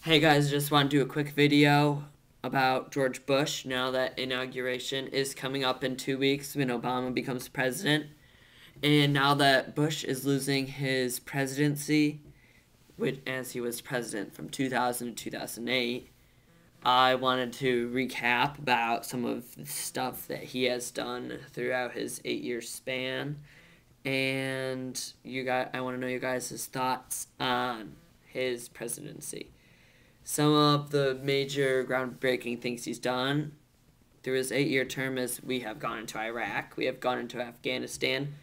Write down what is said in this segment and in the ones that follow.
Hey guys, just want to do a quick video about George Bush now that inauguration is coming up in 2 weeks when Obama becomes president. And now that Bush is losing his presidency, which, as he was president from 2000 to 2008, I wanted to recap about some of the stuff that he has done throughout his 8-year span. And I want to know you guys' thoughts on his presidency. Some of the major groundbreaking things he's done through his 8-year term is we have gone into Iraq, we have gone into Afghanistan,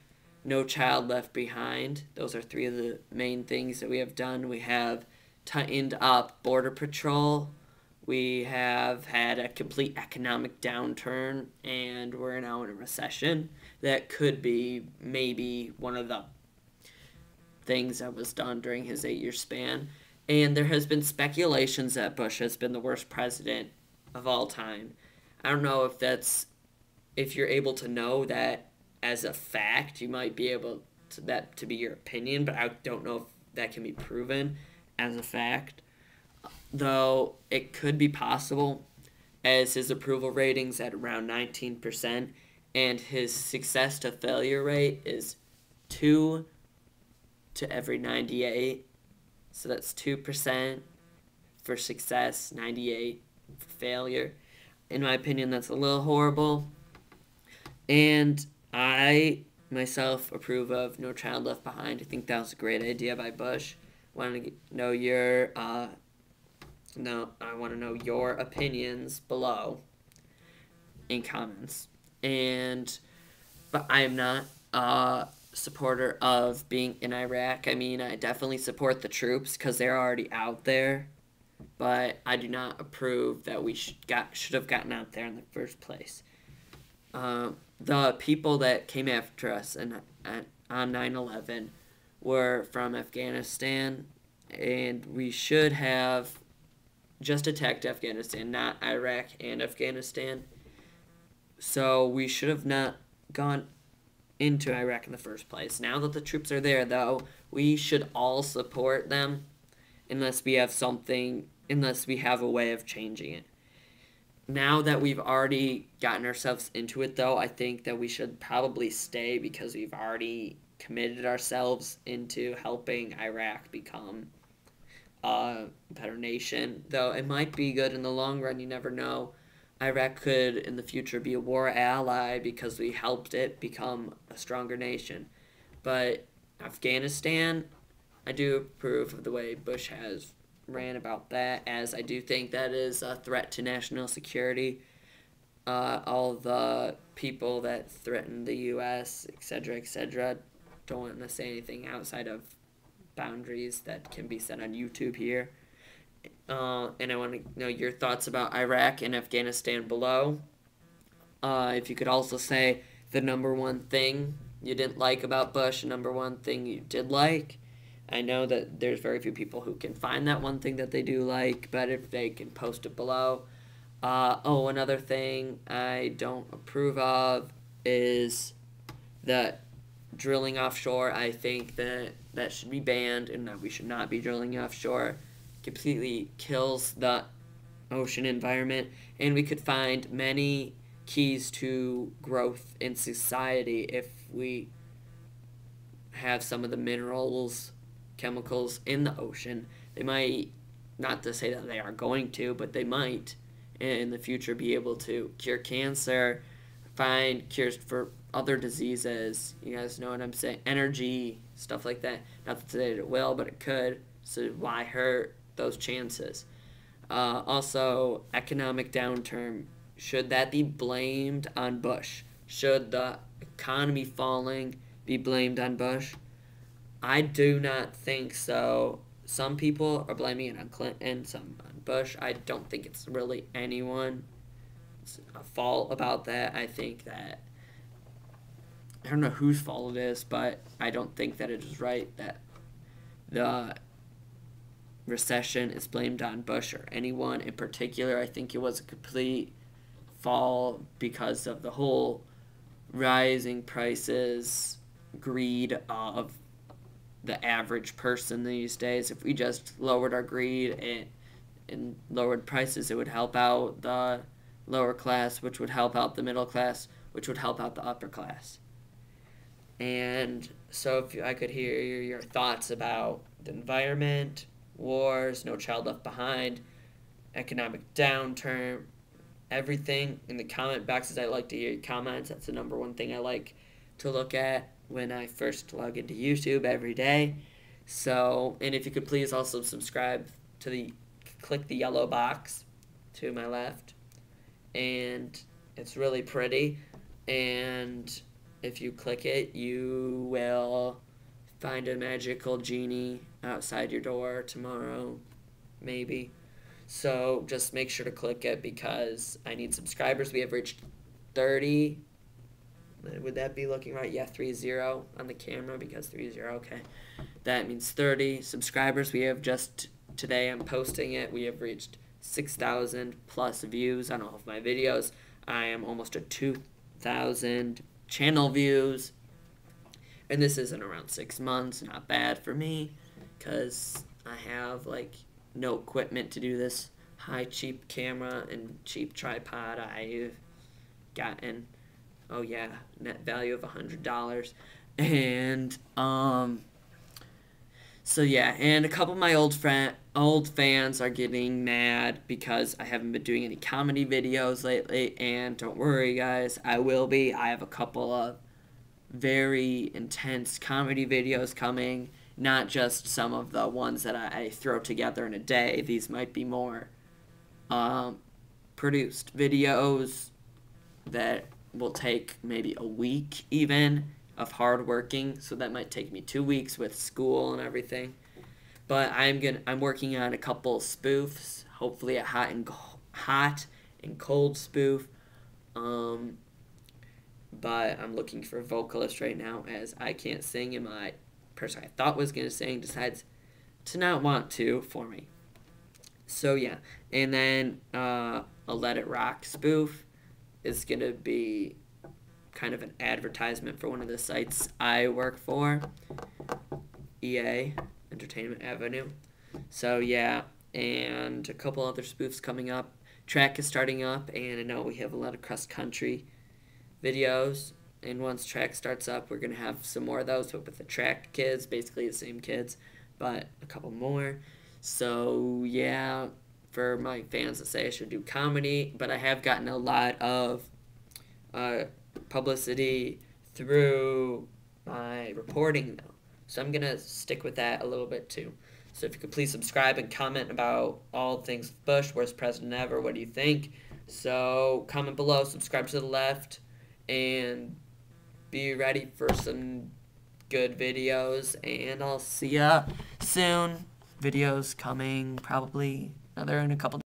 no child left behind. Those are three of the main things that we have done. We have tightened up Border Patrol. We have had a complete economic downturn, and we're now in a recession. That could be maybe one of the things that was done during his 8-year span. And there has been speculations that Bush has been the worst president of all time. I don't know if you're able to know that as a fact. You might be able to be your opinion, but I don't know if that can be proven as a fact. Though it could be possible, as his approval ratings at around 19%, and his success to failure rate is 2 to every 98. So that's 2% for success, 98 for failure. In my opinion, that's a little horrible. And I myself approve of No Child Left Behind. I think that was a great idea by Bush. I want to know your opinions below in comments. But I am not supporter of being in Iraq. I mean, I definitely support the troops because they're already out there, but I do not approve that we should have gotten out there in the first place. The people that came after us on 9/11 were from Afghanistan, and we should have just attacked Afghanistan, not Iraq and Afghanistan. So we should have not gone into Iraq in the first place. Now that the troops are there, though, we should all support them unless we have a way of changing it. Now that we've already gotten ourselves into it, though, I think that we should probably stay because we've already committed ourselves into helping Iraq become a better nation. Though it might be good in the long run, you never know. Iraq could, in the future, be a war ally because we helped it become a stronger nation. But Afghanistan, I do approve of the way Bush has ran about that, as I do think that is a threat to national security. All the people that threaten the U.S., etc., don't want to say anything outside of boundaries that can be said on YouTube here. And I want to know your thoughts about Iraq and Afghanistan below. If you could also say the number one thing you didn't like about Bush, number one thing you did like. I know that there's very few people who can find that one thing that they do like, but if they can post it below. Another thing I don't approve of is that drilling offshore. I think that should be banned and that we should not be drilling offshore. Completely kills the ocean environment, and we could find many keys to growth in society if we have some of the minerals, chemicals in the ocean. They might, not to say that they are going to, but they might in the future be able to cure cancer, find cures for other diseases. You guys know what I'm saying? Energy, stuff like that. Not to say that it will, but it could. So why hurt those chances? Also, economic downturn. Should that be blamed on Bush? Should the economy falling be blamed on Bush? I do not think so. Some people are blaming it on Clinton, some on Bush. I don't think it's really anyone's fault about that. I think that I don't know whose fault it is, but I don't think that it is right that the recession is blamed on Bush or anyone in particular. I think it was a complete fall because of the whole rising prices, greed of the average person these days. If we just lowered our greed and lowered prices, it would help out the lower class, which would help out the middle class, which would help out the upper class. And so if I could hear your thoughts about the environment, wars, No Child Left Behind, economic downturn, everything in the comment boxes. I like to hear your comments. That's the number one thing I like to look at when I first log into YouTube every day. So, and if you could please also subscribe to click the yellow box to my left, and it's really pretty, and if you click it, you will find a magical genie outside your door tomorrow, maybe. So just make sure to click it because I need subscribers. We have reached 30. Would that be looking right? Yeah, 30 on the camera because 30, okay. That means 30 subscribers. We have just, today I'm posting it, we have reached 6,000 plus views on all of my videos. I am almost at 2,000 channel views. And this isn't around 6 months, not bad for me because I have like no equipment to do this high cheap camera and cheap tripod. I've gotten, oh yeah, net value of $100. And so yeah, and a couple of my old fans are getting mad because I haven't been doing any comedy videos lately, and don't worry guys, I will be. I have a couple of very intense comedy videos coming, not just some of the ones that I throw together in a day. These might be more produced videos that will take maybe a week even of hard working, so that might take me 2 weeks with school and everything. But I'm working on a couple spoofs, hopefully a hot and cold spoof. But I'm looking for a vocalist right now as I can't sing, and my person I thought was going to sing decides to not want to for me. So yeah, and then a Let It Rock spoof is going to be kind of an advertisement for one of the sites I work for, EA, Entertainment Avenue. So yeah, and a couple other spoofs coming up. Track is starting up, and I know we have a lot of cross-country videos, and once track starts up, we're going to have some more of those, but with the track kids, basically the same kids, but a couple more. So yeah, for my fans that say I should do comedy, but I have gotten a lot of publicity through my reporting though, so I'm going to stick with that a little bit too. So if you could please subscribe and comment about all things Bush, worst president ever, what do you think? So comment below, subscribe to the left, and be ready for some good videos, and I'll see ya soon. Videos coming probably in a couple